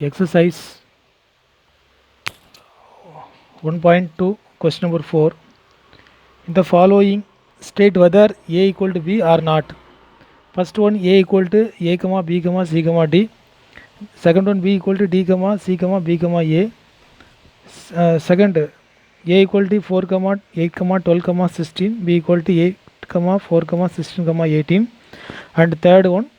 Exercise 1.2, question number 4. In the following, state whether A equal to B or not. First one, A equal to A, comma B, comma C, comma D. Second one, B equal to D, comma C, comma B, comma A. Second, A equal to 4, comma 8, comma 12, comma 16. B equal to 8, comma 4, comma 16, comma 18. And third one,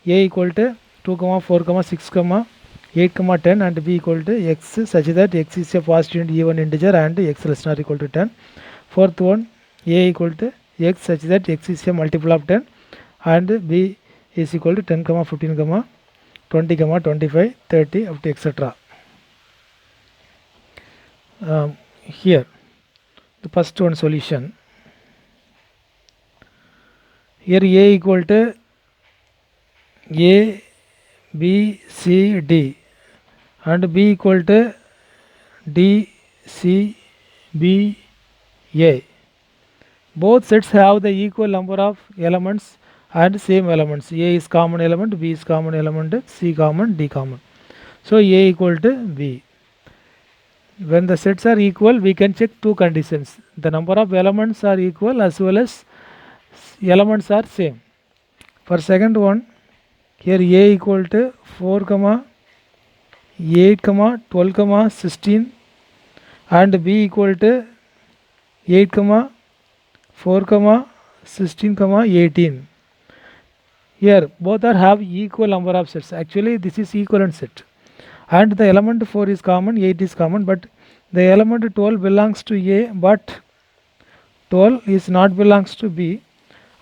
A equal to 2, comma 4, comma 6, comma 8, comma 10, and B equal to X such that X is a positive and even integer and X less than or equal to 10. Fourth one, A equal to X such that X is a multiple of 10 and B is equal to 10, comma 15, comma 20, comma 25, 30 up to etc. Here the first one solution. Here A equal to A, B, C, D and B equal to D, C, B, A. Both sets have the equal number of elements and same elements. A is common element, B is common element, C common, D common. So A equal to B. When the sets are equal, we can check two conditions. The number of elements are equal as well as elements are same. For second one, here A equal to 4, comma 8, comma 12, comma 16 and B equal to 8, comma 4, comma 16, comma 18. Here both are have equal number of sets. Actually this is equivalent set. And the element 4 is common, 8 is common, but the element 12 belongs to A, but 12 is not belongs to B,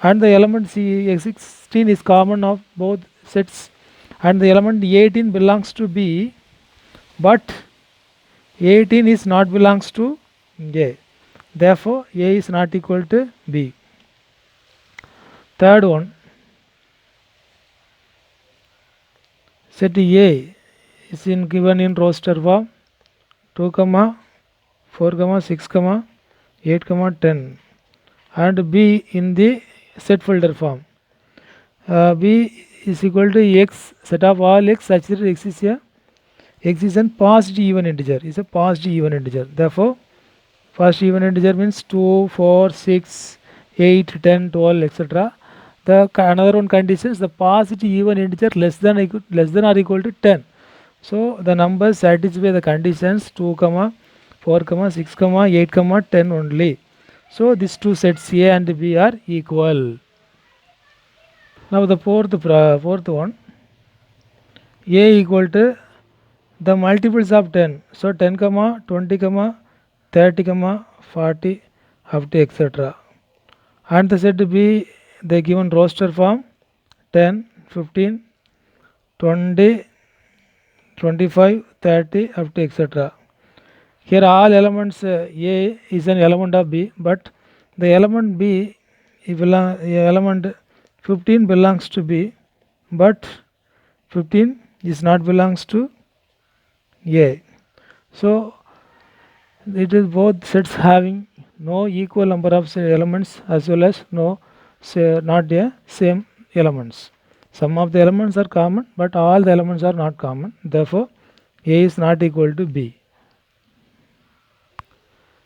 and the element 16 is common of both sets, and the element 18 belongs to B, but 18 is not belongs to A. Therefore, A is not equal to B. Third one, set A is given in roster form 2, 4, 6, 8, 10 and B in the set folder form. B is equal to X, set of all X such that X is a positive even integer, is a positive even integer. Therefore, positive even integer means 2, 4, 6, 8, 10, 12, etc. The another one condition is the positive even integer less than or equal to 10. So the numbers satisfy the conditions 2, 4, 6, 8, 10 only. So these two sets A and B are equal. Now the fourth one, A equal to the multiples of 10. So 10, 20, 30, 40 up to etc. And the set B, they given roster form 10, 15, 20, 25, 30 up to etc. Here all elements A is an element of B, but the element B, element 15 belongs to B, but 15 is not belongs to A. So it is both sets having no equal number of elements as well as not a same elements. Some of the elements are common, but all the elements are not common. Therefore, A is not equal to B.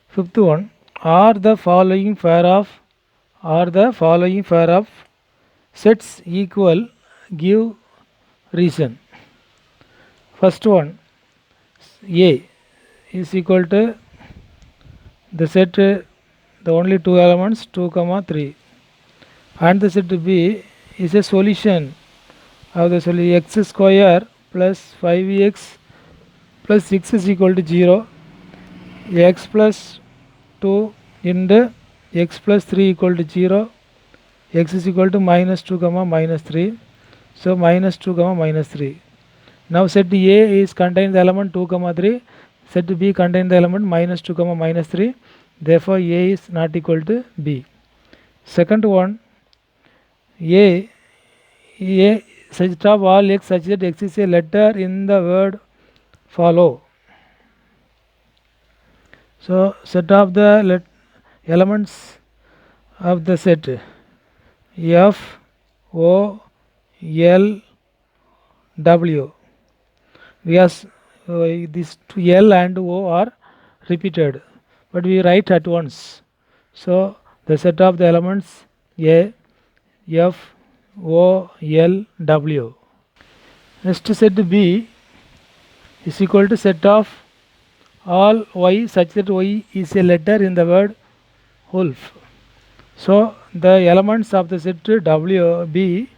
Fifth one, are the following pair of sets equal? Give reason. First one, A is equal to the set the only two elements 2, 3, and the set B is a solution of the solution x square plus 5x plus 6 is equal to 0, x plus 2 into x plus 3 equal to 0, x is equal to minus 2, minus 3. So minus 2, minus 3. Now set A is contain the element 2, 3. Set B contain the element minus 2, minus 3. Therefore A is not equal to B. Second one, A set of all x such that x is a letter in the word follow. So set of the elements of the set F, O, L, W. because these two L and O are repeated, but we write at once. So the set of the elements A, F, O, L, W. Next set B is equal to set of all Y such that Y is a letter in the word wolf. So the elements of the set W, B,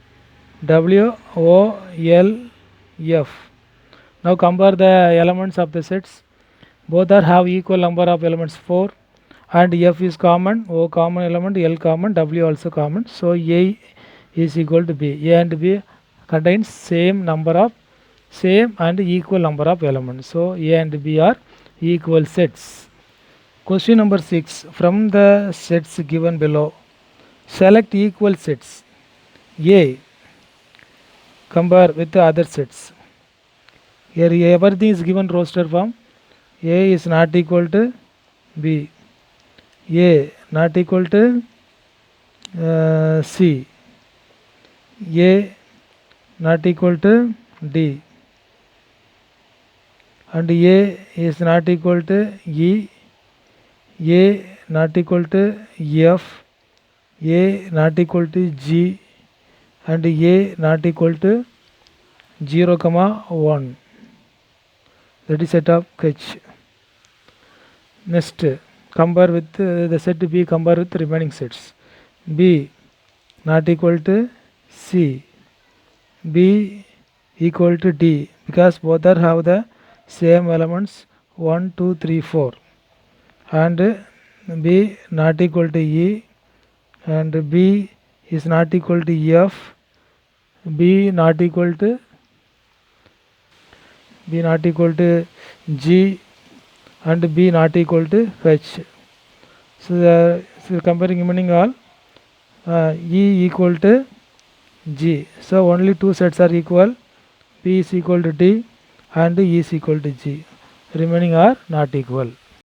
W, O, L, F. Now compare the elements of the sets. Both are have equal number of elements 4, and F is common, O common element, L common, W also common. So A is equal to B. A and B contains same and equal number of elements. So A and B are equal sets. Question number 6. From the sets given below, select equal sets. A compare with the other sets. Here everything is given roster form. A is not equal to B. A not equal to C. A not equal to D. And A is not equal to E. A not equal to F. A not equal to G. And A not equal to 0, 1. That is set of H. Next, compare with the set B, compare with the remaining sets. B not equal to C. B equal to D, because both are have the same elements 1, 2, 3, 4. And B not equal to E, and B is not equal to F. B not equal to G, and B not equal to H. So comparing remaining all, E equal to G. So only two sets are equal. B is equal to D and E is equal to G. Remaining are not equal.